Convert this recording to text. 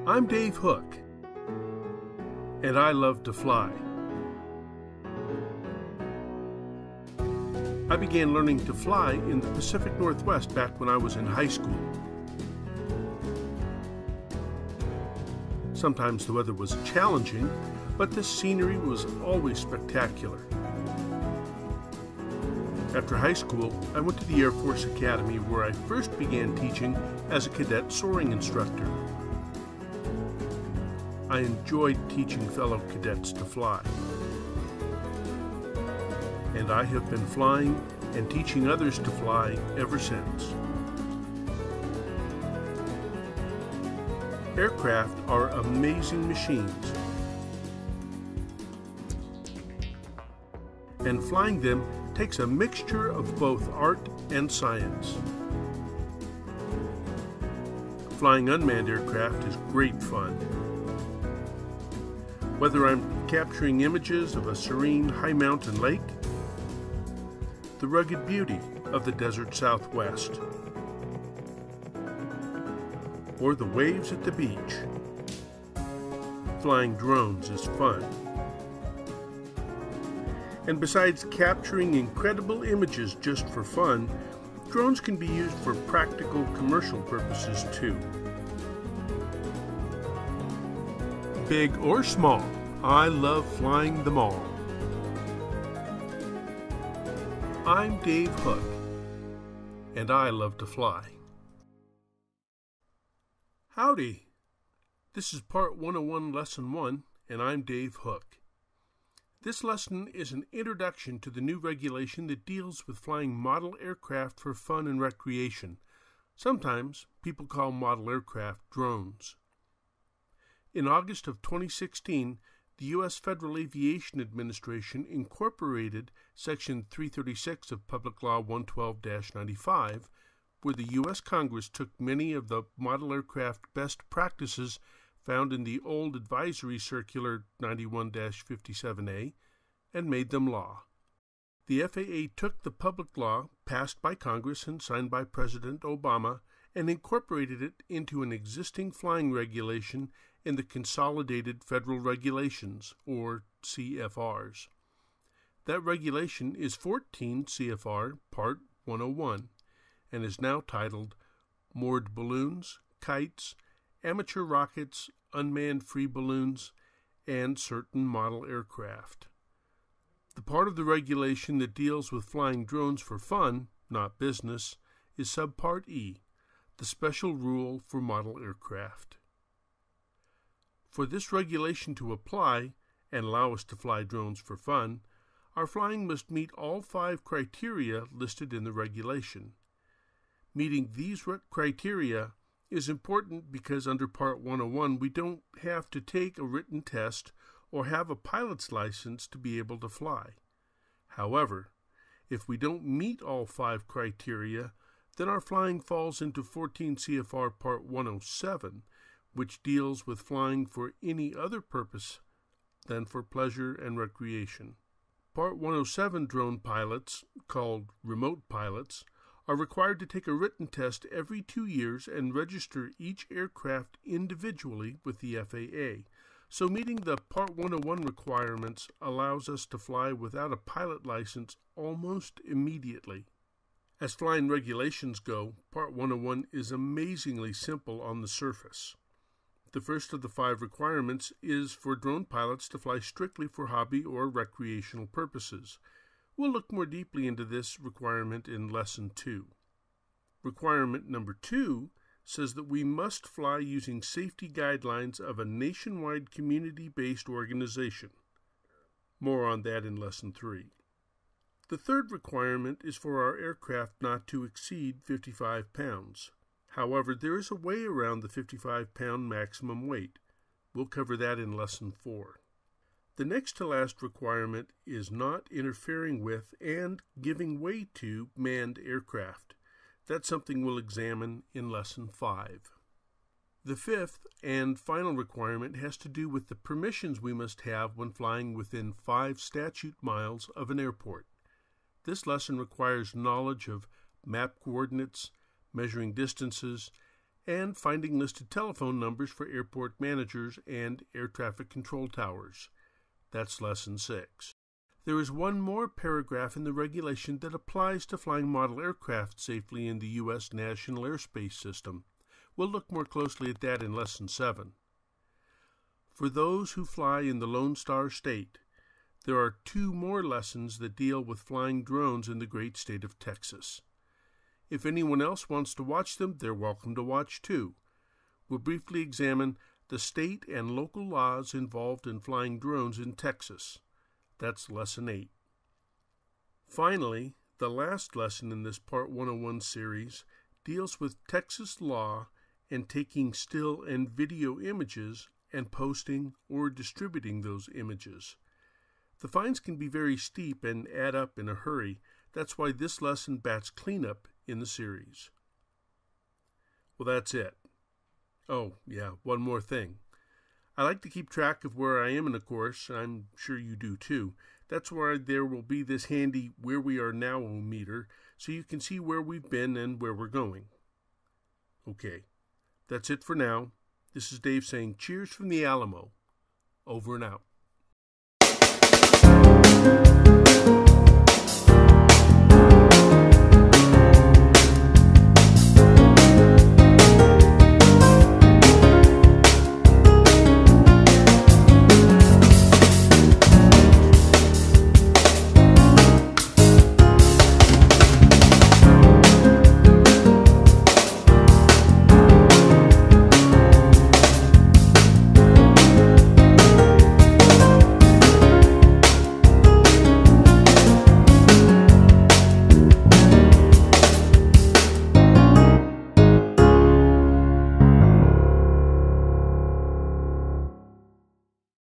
I'm Dave Hook, and I love to fly. I began learning to fly in the Pacific Northwest back when I was in high school. Sometimes the weather was challenging, but the scenery was always spectacular. After high school, I went to the Air Force Academy where I first began teaching as a cadet soaring instructor. I enjoyed teaching fellow cadets to fly. And I have been flying and teaching others to fly ever since. Aircraft are amazing machines, and flying them takes a mixture of both art and science. Flying unmanned aircraft is great fun. Whether I'm capturing images of a serene high mountain lake, the rugged beauty of the desert Southwest, or the waves at the beach, flying drones is fun. And besides capturing incredible images just for fun, drones can be used for practical commercial purposes too. Big or small, I love flying them all. I'm Dave Hook, and I love to fly. Howdy! This is Part 101, Lesson 1, and I'm Dave Hook. This lesson is an introduction to the new regulation that deals with flying model aircraft for fun and recreation. Sometimes people call model aircraft drones. In August of 2016, the U.S. Federal Aviation Administration incorporated Section 336 of Public Law 112-95, where the U.S. Congress took many of the model aircraft best practices found in the old Advisory Circular 91-57A and made them law. The FAA took the public law passed by Congress and signed by President Obama and incorporated it into an existing flying regulation in the Consolidated Federal Regulations, or CFRs. That regulation is 14 CFR Part 101 and is now titled Moored Balloons, Kites, Amateur Rockets, Unmanned Free Balloons, and Certain Model Aircraft. The part of the regulation that deals with flying drones for fun, not business, is Subpart E, the special rule for model aircraft. For this regulation to apply and allow us to fly drones for fun, our flying must meet all 5 criteria listed in the regulation. Meeting these criteria is important because under Part 101 we don't have to take a written test or have a pilot's license to be able to fly. However, if we don't meet all 5 criteria, then our flying falls into 14 CFR Part 107, which deals with flying for any other purpose than for pleasure and recreation. Part 107 drone pilots, called remote pilots, are required to take a written test every 2 years and register each aircraft individually with the FAA. So meeting the Part 101 requirements allows us to fly without a pilot license almost immediately. As flying regulations go, Part 101 is amazingly simple on the surface. The first of the 5 requirements is for drone pilots to fly strictly for hobby or recreational purposes. We'll look more deeply into this requirement in Lesson 2. Requirement number 2 says that we must fly using safety guidelines of a nationwide community-based organization. More on that in Lesson 3. The third requirement is for our aircraft not to exceed 55 pounds. However, there is a way around the 55-pound maximum weight. We'll cover that in Lesson 4. The next to last requirement is not interfering with and giving way to manned aircraft. That's something we'll examine in Lesson 5. The fifth and final requirement has to do with the permissions we must have when flying within 5 statute miles of an airport. This lesson requires knowledge of map coordinates, measuring distances, and finding listed telephone numbers for airport managers and air traffic control towers. That's Lesson 6. There is one more paragraph in the regulation that applies to flying model aircraft safely in the U.S. National Airspace System. We'll look more closely at that in Lesson 7. For those who fly in the Lone Star State, there are 2 more lessons that deal with flying drones in the great state of Texas. If anyone else wants to watch them, they're welcome to watch too. We'll briefly examine the state and local laws involved in flying drones in Texas. That's Lesson 8. Finally, the last lesson in this Part 101 series deals with Texas law and taking still and video images and posting or distributing those images. The fines can be very steep and add up in a hurry. That's why this lesson bats cleanup in the series. Well, that's it. Oh, yeah, one more thing. I like to keep track of where I am in a course. I'm sure you do too. That's why there will be this handy Where We Are Now meter, so you can see where we've been and where we're going. Okay, that's it for now. This is Dave saying cheers from the Alamo. Over and out.